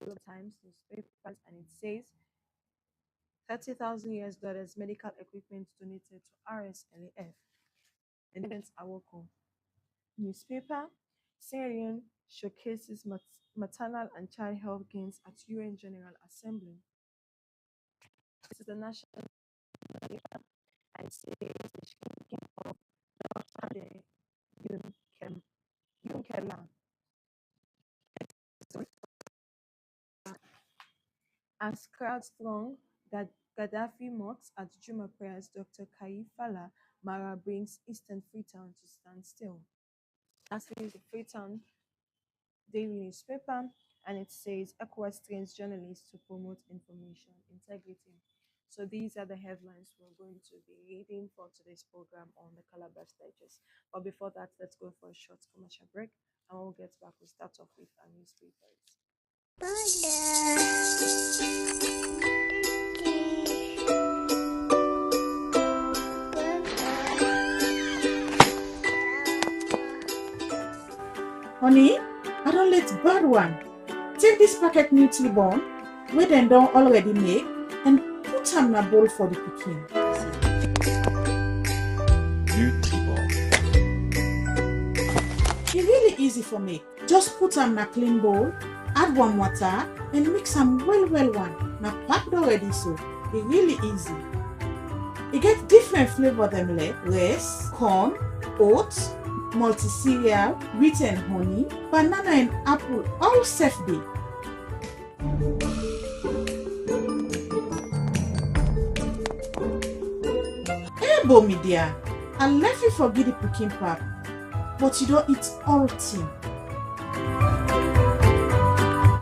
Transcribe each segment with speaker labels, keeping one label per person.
Speaker 1: Global Times newspapers, and it says $30,000 medical equipment donated to RSLAF. Independent Awoko newspaper. Sierra Leone showcases maternal and child health gains at UN General Assembly. This is the national paper, and it says the shrinking of Dr. Yunkela. As crowds throng Gaddafi mocks at Juma prayers, Dr. Kaifala Mara brings Eastern Freetown to stand still. Lastly, the Freetown daily newspaper, and it says ECOWAS trains journalists to promote information integrity. So these are the headlines we're going to be reading for today's program on the Calabash Digest. But before that, let's go for a short commercial break, and when we get back, we'll start off with our newspapers.
Speaker 2: Honey, I don't let bad one. Take this packet Nutri-Born, wey dem don already make, and put am na bowl for the pikin.
Speaker 3: Nutri-Born.
Speaker 2: E really easy for me. Just put am na clean bowl, add warm water, and mix am well one. Na packed already so. E really easy. E get different flavor dem like rice, corn, oats, multi-cereal, wheat and honey, banana and apple, all safe dey. Ebo me dear, I left you for the pikin pap, but you don't eat all thing.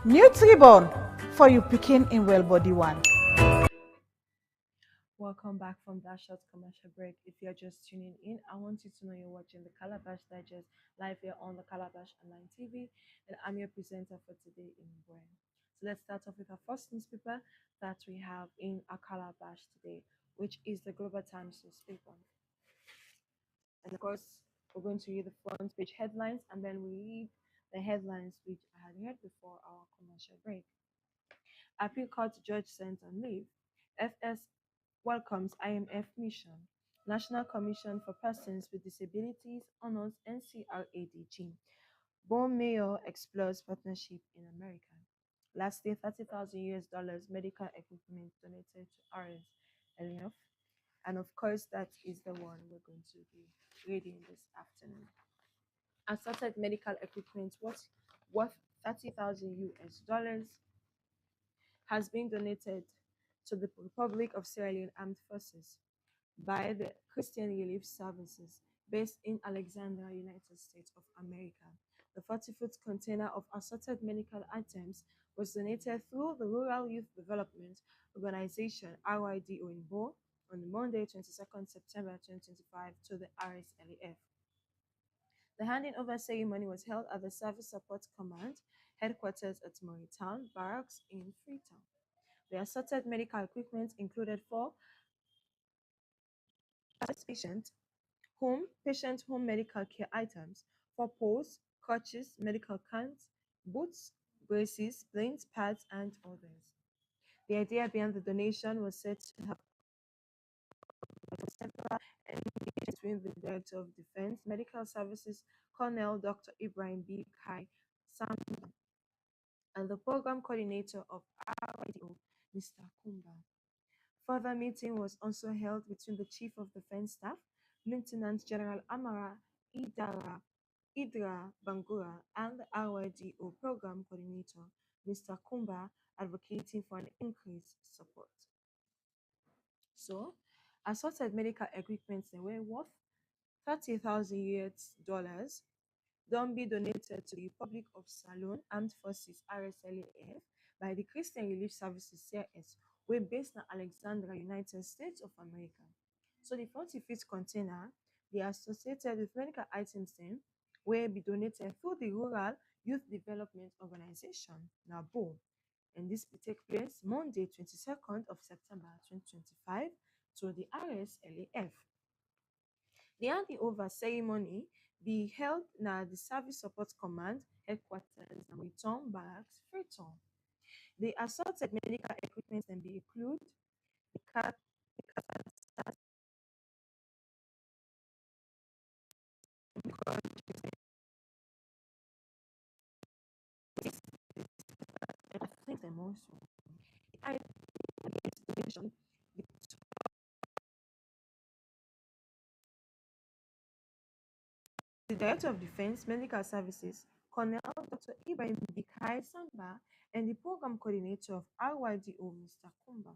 Speaker 2: Nutri-Born for you pikin in well body one.
Speaker 1: Welcome back from that short commercial break. If you're just tuning in, I want you to know you're watching the Calabash Digest live here on the Calabash Online TV, and I'm your presenter for today in Gwen. So let's start off with our first newspaper that we have in our Calabash today, which is the Global Times newspaper. And of course, we're going to read the front page headlines, and then we read the headlines which I had read before our commercial break. Appeal Court judge sent on leave. FS welcomes IMF mission. National Commission for Persons with Disabilities honors NCRADG. Bone Mayor explores partnership in America. Lastly, $30,000 medical equipment donated to RS Elioff. And of course, that is the one we're going to be reading this afternoon. Assorted medical equipment worth 30,000 US dollars has been donated to the Republic of Sierra Leone Armed Forces by the Christian Relief Services based in Alexandria, United States of America. The 40-foot container of assorted medical items was donated through the Rural Youth Development Organization RYDO in Bo on Monday, 22nd September 2025 to the RSLAF. The handing over ceremony was held at the Service Support Command headquarters at Moritown Barracks in Freetown. The assorted medical equipment included 4 patient home medical care items, 4 poles, crutches, medical cans, boots, braces, splints, pads, and others. The idea behind the donation was said to have central engagement between the Director of Defense Medical Services, Colonel Dr. Ibrahim B. Kai Sam, and the program coordinator of RIDO, Mr. Kumba. Further meeting was also held between the Chief of Defense Staff, Lieutenant General Amara Idra Bangura, and the RYDO Program Coordinator, Mr. Kumba, advocating for an increased support. So, assorted medical equipment they were worth 30,000 US dollars don't be donated to the Republic of Salone Armed Forces RSLAF by the Christian Relief Services CRS, we're based in Alexandria, United States of America. So the 40-foot container, they are associated with medical items then will be donated through the Rural Youth Development Organization, NABO. And this will take place Monday, 22nd of September 2025 to the RSLAF. The handover ceremony be held na the Service Support Command headquarters in Return Barracks, Freetown. The assorted medical equipment can be include the catheters, and I think them also. I mentioned the Director of Defense Medical Services, Colonel Dr. Ibrahim Bikai Samba, and the Program Coordinator of RYDO, Mr. Kumba.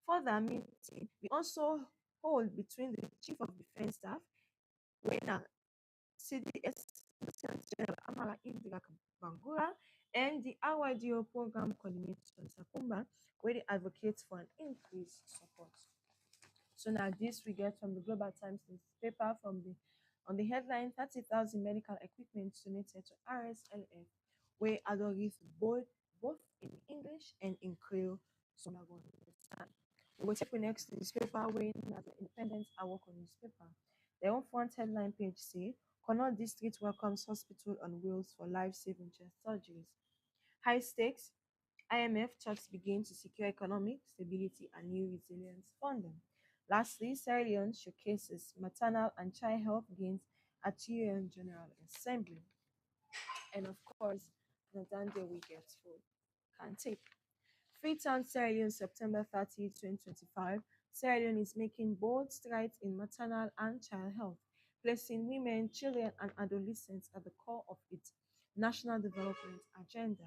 Speaker 1: Further meeting, we also hold between the Chief of Defense Staff, Wena CDS Lieutenant General Amala Indira Bangura, and the RYDO Program Coordinator, Mr. Kumba, where they advocate for an increased support. So now this we get from the Global Times newspaper from the on the headline 30,000 medical equipment donated to RSLF, where Adoris both in English and in Creole, so now going to understand. We will take the next newspaper where the Independent I work on newspaper. Their own front headline page say Connaught District welcomes hospital on wheels for life-saving chest surgeries. High stakes, IMF talks begin to secure economic stability and new resilience funding. Lastly, Sierra Leone showcases maternal and child health gains at UN General Assembly. And of course, Nadande we get food. Can take. Freetown, Sierra Leone, September 30, 2025. Sierra Leone is making bold strides in maternal and child health, placing women, children, and adolescents at the core of its national development agenda.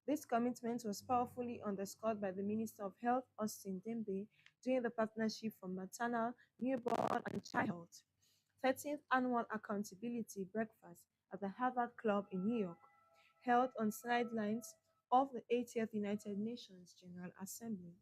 Speaker 1: This commitment was powerfully underscored by the Minister of Health, Austin Dembe, during the Partnership for Maternal, Newborn, and Child Health 13th Annual Accountability Breakfast at the Harvard Club in New York, held on sidelines of the 80th United Nations General Assembly.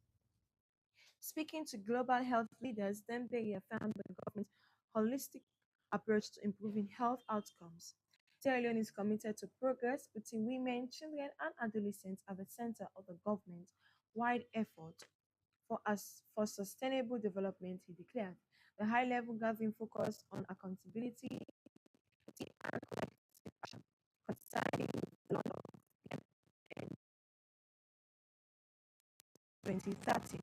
Speaker 1: Speaking to global health leaders, Dembe reaffirmed the government's holistic approach to improving health outcomes. Sierra Leone is committed to progress, putting women, children, and adolescents at the center of the government's wide effort for sustainable development, he declared. The high-level gathering focused on accountability and collective action concerning the launch of 2030,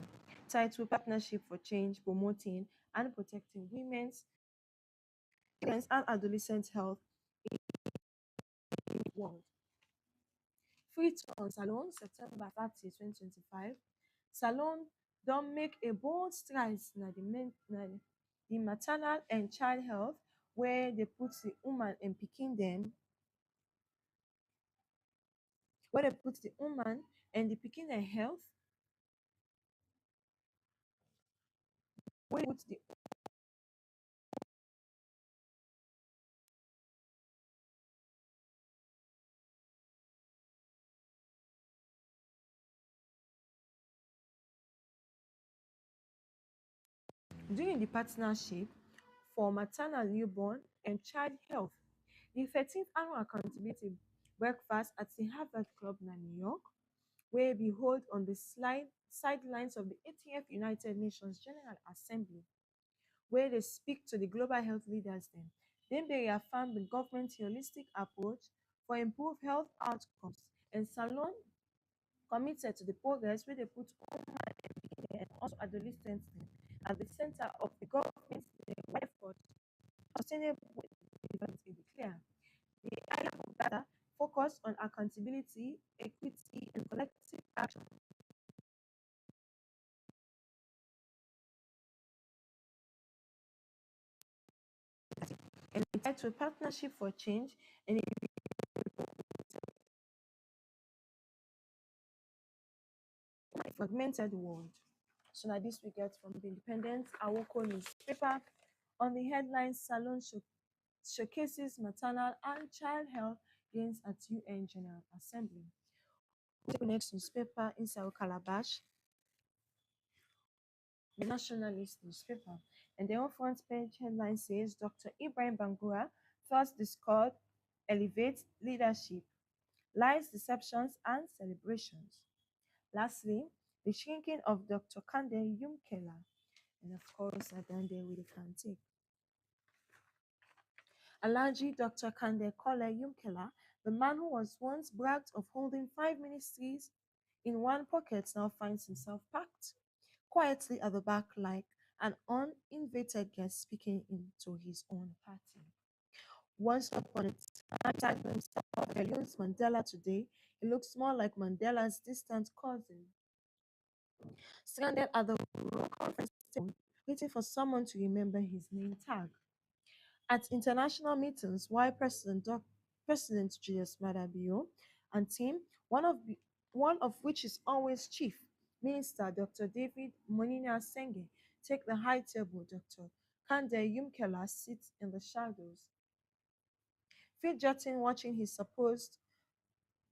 Speaker 1: titled Partnership for Change, Promoting and Protecting Women's, Children's and Adolescent Health in the World. Freetown Salon, September 30, 2025. Salon don't make a bold strides the maternal and child health where they put the woman and picking them, where they put the woman and the picking their health, where they put the during the partnership for maternal, newborn, and child health. The 13th annual accountability breakfast at the Harvard Club in New York, where we hold on the sidelines of the 80th United Nations General Assembly, where they speak to the global health leaders then they reaffirm the government's holistic approach for improved health outcomes and Salon committed to the progress where they put women and also adolescents at the center of the government's effort sustainable development is clear. The island of data focus on accountability, equity, and collective action. And tied to a partnership for change and a fragmented world. So now this we get from the Independent Awoko newspaper on the headline Salon showcases maternal and child health gains at UN General Assembly. Take the next newspaper inside Calabash, the nationalist newspaper. And the front page headline says Dr. Ibrahim Bangura first discussed elevate leadership, lies, deceptions, and celebrations. Lastly, the shrinking of Dr. Kande Yumkela. And of course, at the end there we can take. Alhaji Dr. Kande Kole Yumkela The man who was once bragged of holding 5 ministries in one pocket now finds himself packed quietly at the back like an uninvited guest speaking into his own party. Once upon a time, titled himself Elias Mandela today, he looks more like Mandela's distant cousin, stranded at the World Conference table, waiting for someone to remember his name tag. At international meetings, while President Julius Maada Bio and team, one of which is always Chief Minister Dr. David Monina Senge, take the high table. Dr. Kande Yumkela sits in the shadows, fidgeting, watching his supposed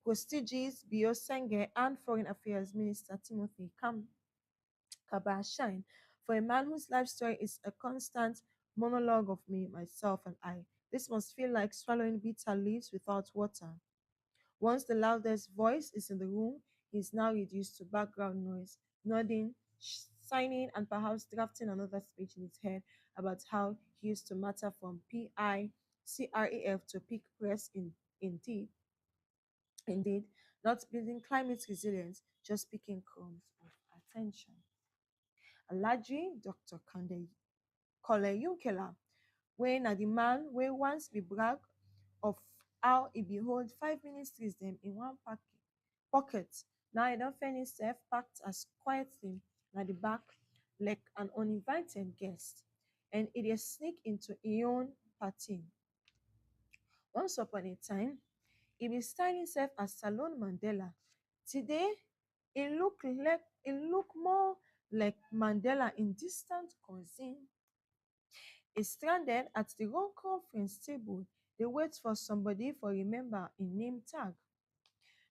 Speaker 1: prestigious Bio Senge and Foreign Affairs Minister Timothy Kaba shine for a man whose life story is a constant monologue of me, myself, and I. This must feel like swallowing bitter leaves without water. Once the loudest voice is in the room, he is now reduced to background noise, nodding, signing, and perhaps drafting another speech in his head about how he used to matter from PICRAF to peak press indeed, indeed, not building climate resilience, just picking crumbs of attention. Alhaji Dr. Kole Yunkela, wey na the man wey once be brag of how e be hold 5 ministries dem in one pocket. Now e don find himself packed as quietly na the back like an uninvited guest, and e dey sneak into e own party. Once upon a time, e be style himself as Salon Mandela. Today, e look more like Mandela in distant cousin. Is stranded at the wrong conference table. They wait for somebody for remember in name tag.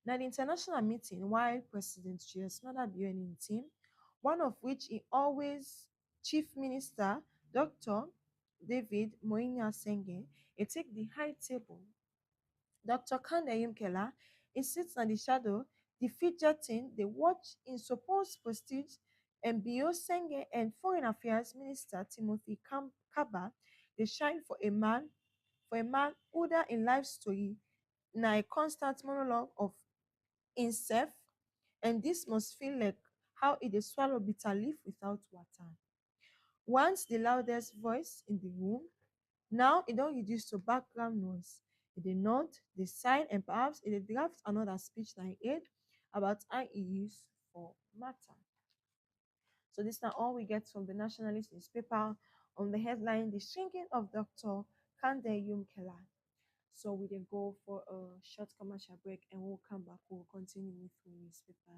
Speaker 1: Now the international meeting while President Julius Maada Bio and him team, one of which he always Chief Minister Dr. David Moinia Senge, he take the high table. Dr. Kande Yumkela, he sits on the shadow, the fidgeting, they watch in supposed prestige, and Bio Senge and Foreign Affairs Minister Timothy Kaba, they shine for a man who that in life story, na a constant monologue of himself, and this must feel like how it is swallow bitter leaf without water. Once the loudest voice in the room, now it don't reduce to background noise. It dey nod, dey sign, and perhaps it dey draft another speech like it about how e use for matter. So this now all we get from the Nationalist newspaper on the headline, The Shrinking of Dr. Kande Yumkela. So we then go for a short commercial break and we'll come back. We'll continue with the newspaper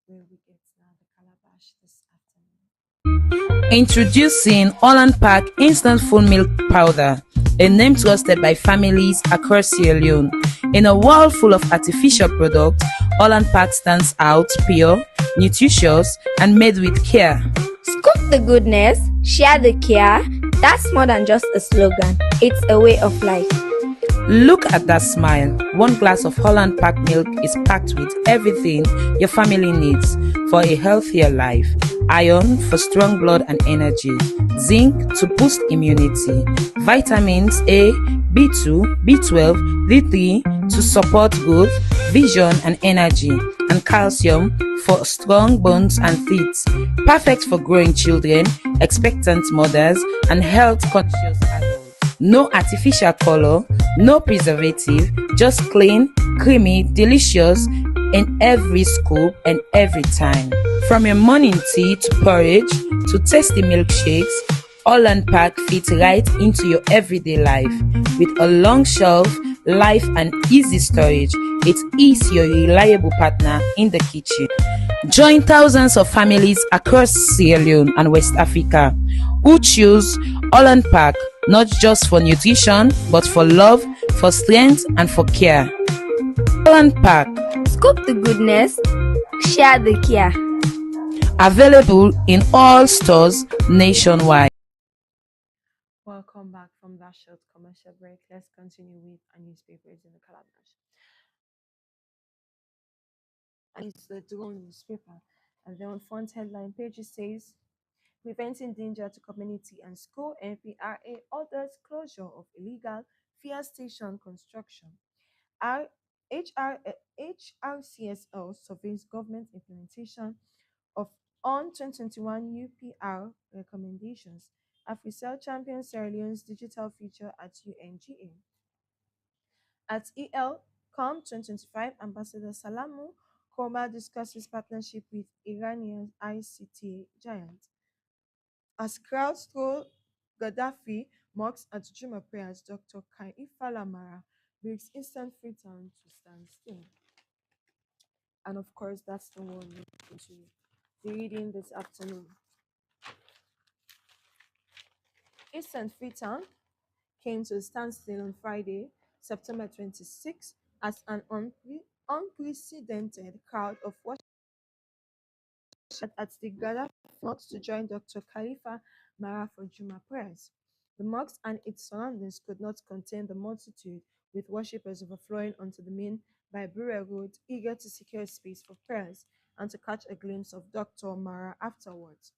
Speaker 1: where we get now the Calabash this afternoon.
Speaker 4: Introducing Holland Park Instant Full Milk Powder, a name trusted by families across Sierra Leone. In a world full of artificial products, Holland Park stands out pure, nutritious, and made with care.
Speaker 5: Scoop the goodness, share the care. That's more than just a slogan, it's a way of life.
Speaker 4: Look at that smile. One glass of Holland Park milk is packed with everything your family needs for a healthier life. Iron for strong blood and energy. Zinc to boost immunity. Vitamins A, B2, B12, D3 to support growth, vision and energy. And calcium for strong bones and teeth. Perfect for growing children, expectant mothers, and health-conscious adults. No artificial color, no preservative, just clean, creamy, delicious in every scoop and every time. From your morning tea to porridge to tasty milkshakes, Holland Park fits right into your everyday life. With a long shelf life and easy storage, it is your reliable partner in the kitchen. Join thousands of families across Sierra Leone and West Africa who choose Holland Park not just for nutrition but for love, for strength and for care. Holland Park.
Speaker 5: Scoop the goodness, share the care.
Speaker 4: Available in all stores nationwide.
Speaker 1: Welcome back from that short commercial break. Let's continue with our newspapers in the Calabash. And it's the drone newspaper. And then on front headline page it says, Preventing Danger to Community and School, NPRA orders closure of illegal fare station construction. HRCSL surveys government implementation of on 2021 UPR recommendations. AfriCell champions Sierra Leone's digital future at UNGA. At EL.com 2025, Ambassador Salamu Koma discusses partnership with Iranian ICT giant. As crowds throw Gaddafi mocks at Juma prayers, Dr. Kaifa Lamara brings instant Freetown to stand still. And of course, that's the one we're going to be reading this afternoon. Instant Freetown came to a standstill on Friday, September 26, as an unprecedented crowd of worshippers at the Gaddafi mosque to join Dr. Khalifa Mara for Juma prayers. The mosque and its surroundings could not contain the multitude, with worshippers overflowing onto the main Baibure Road, eager to secure space for prayers and to catch a glimpse of Dr. Mara afterwards.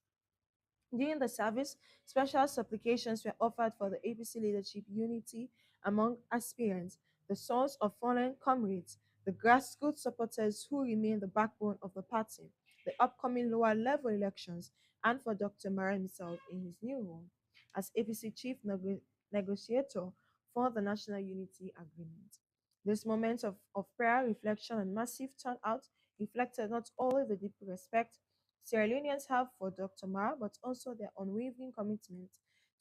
Speaker 1: During the service, special supplications were offered for the APC leadership unity among aspirants, the sons of fallen comrades, the grassroots supporters who remain the backbone of the party, the upcoming lower level elections, and for Dr. Mara himself in his new role as APC chief negotiator for the National Unity Agreement. This moment of prayer, reflection, and massive turnout reflected not only the deep respect Sierra Leoneans have for Dr. Mara, but also their unwavering commitment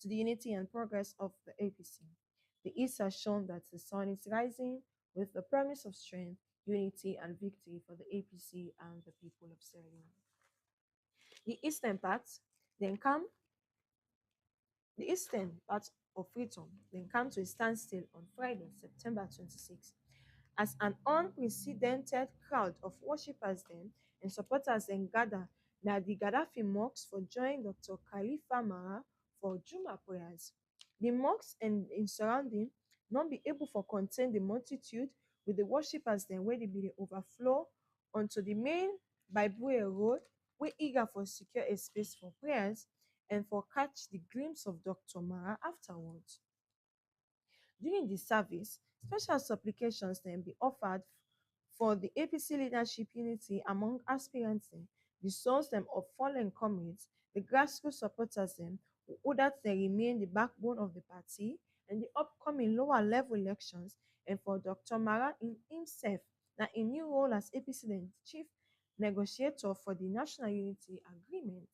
Speaker 1: to the unity and progress of the APC. The East has shown that the sun is rising with the promise of strength, unity, and victory for the APC and the people of Sierra Leone. The eastern part then come the eastern part of Freetown then came to a standstill on Friday, September 26, as an unprecedented crowd of worshippers then and supporters then gather na the Gaddafi mosque for join Dr. Khalifa Mara for Juma prayers. The mosque and in surrounding not be able to contain the multitude with the worshippers then where they be dey overflow onto the main Bible road wey eager for secure a space for prayers and for catch the glimpse of Dr. Mara afterwards. During the service, special supplications then be offered for the APC leadership unity among aspirants, the sons them of fallen comrades, the grassroots supporters them, who that they remain the backbone of the party and the upcoming lower level elections, and for Dr. Mara in himself, that a new role as APC then chief negotiator for the National Unity Agreement.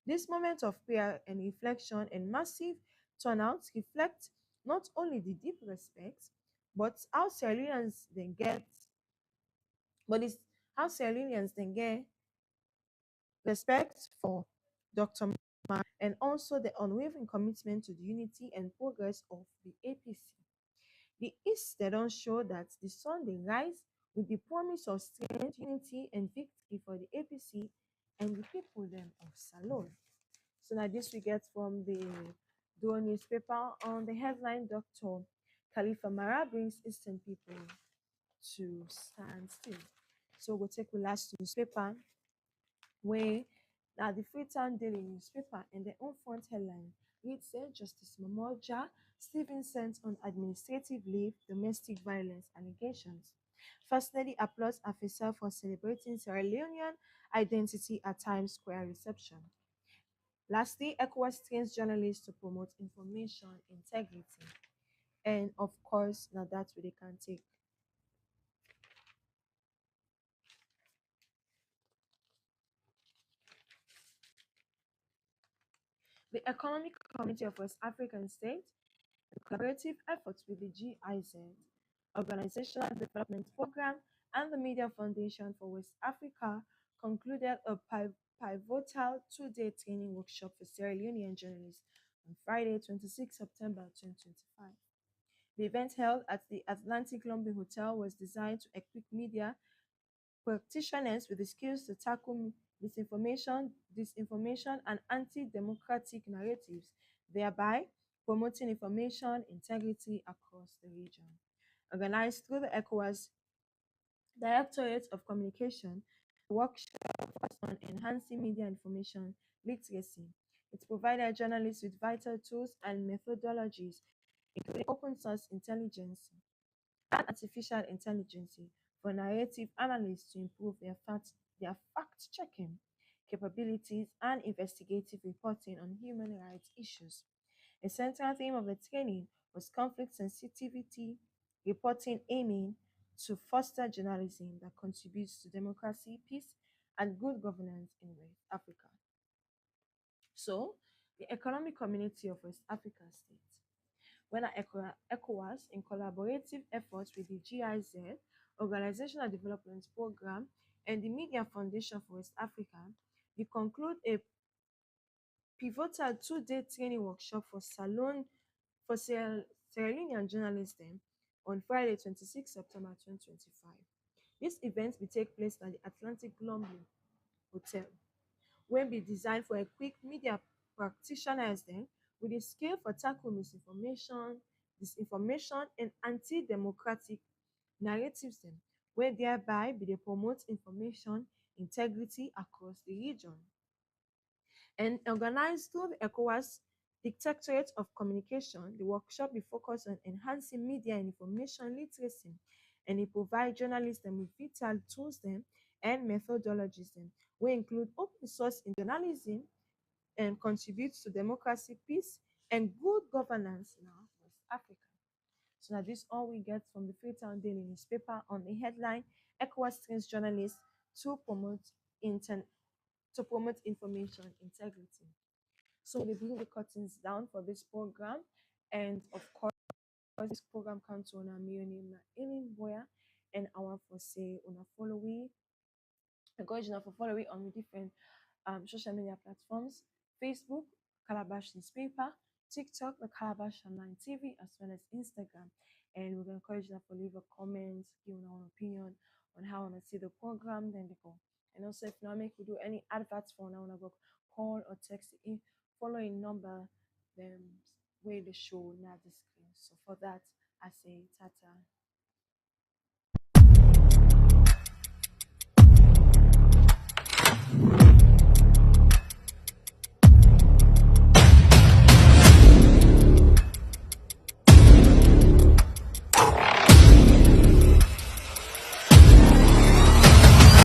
Speaker 1: This moment of prayer and reflection and massive turnouts reflect not only the deep respect, but how Sierra Leoneans then get, but it's how Sierra Leoneans then get respect for Dr. Ma and also the unwavering commitment to the unity and progress of the APC. The East they don't show that the sun they rise with the promise of strength, unity, and victory for the APC and the people them of Salon. So now this we get from the Duo newspaper on the headline Dr. Khalifa Mara brings Eastern people to stand still. So we'll take the last newspaper where now the Freetown Daily newspaper and their own front headline reads there Justice Mamoja Stephen sent on administrative leave domestic violence allegations. First Lady applauds Afisa for celebrating Sierra Leonean identity at Times Square reception. Lastly, ECOWAS trains journalists to promote information integrity. And of course, now that's what they can take. The Economic Community of West African States, the collaborative efforts with the GIZ, Organizational Development Program, and the Media Foundation for West Africa concluded a pivotal two-day training workshop for Sierra Leonean journalists on Friday, 26 September 2025. The event held at the Atlantic Lombe Hotel was designed to equip media practitioners with the skills to tackle disinformation, and anti-democratic narratives, thereby promoting information integrity across the region. Organized through the ECOWAS Directorate of Communication, the workshop focused on enhancing media information literacy. It provided journalists with vital tools and methodologies, including open source intelligence, and artificial intelligence for narrative analysts to improve their fact checking capabilities and investigative reporting on human rights issues. A central theme of the training was conflict sensitivity reporting, aiming to foster journalism that contributes to democracy, peace, and good governance in West Africa. So, the Economic Community of West Africa states when ECOWAS, in collaborative efforts with the GIZ, Organizational Development Program, and the Media Foundation for West Africa, we conclude a pivotal two-day training workshop for Sierra Leonean journalists on Friday, 26 September 2025. This event will take place at the Atlantic Global Hotel, will be designed for quick media practitioners with a scale for tackle misinformation, disinformation, and anti-democratic narratives where thereby be they promote information integrity across the region. And organized through the ECOWAS Dictatorate of Communication, the workshop will focus on enhancing media and information literacy, and it provide journalists with vital tools and methodologies will include open source in journalism and contributes to democracy, peace, and good governance in our West Africa. So now this all we get from the Freetown Daily newspaper on the headline ECOWAS trains journalists to promote inter- to promote information integrity. So they bring the curtains down for this program, and of course this program comes on a name Ellen Boya, and I want to say on a follow encourage you for following on different social media platforms: Facebook, Calabash Newspaper; TikTok, the Calabash Online TV, as well as Instagram. And we're going to encourage you to leave a comment, give your own opinion on how I want to see the program, then they go. And also, if not make we do any adverts for now, go call or text in following number, then where the show now the screen. So for that, I say tata.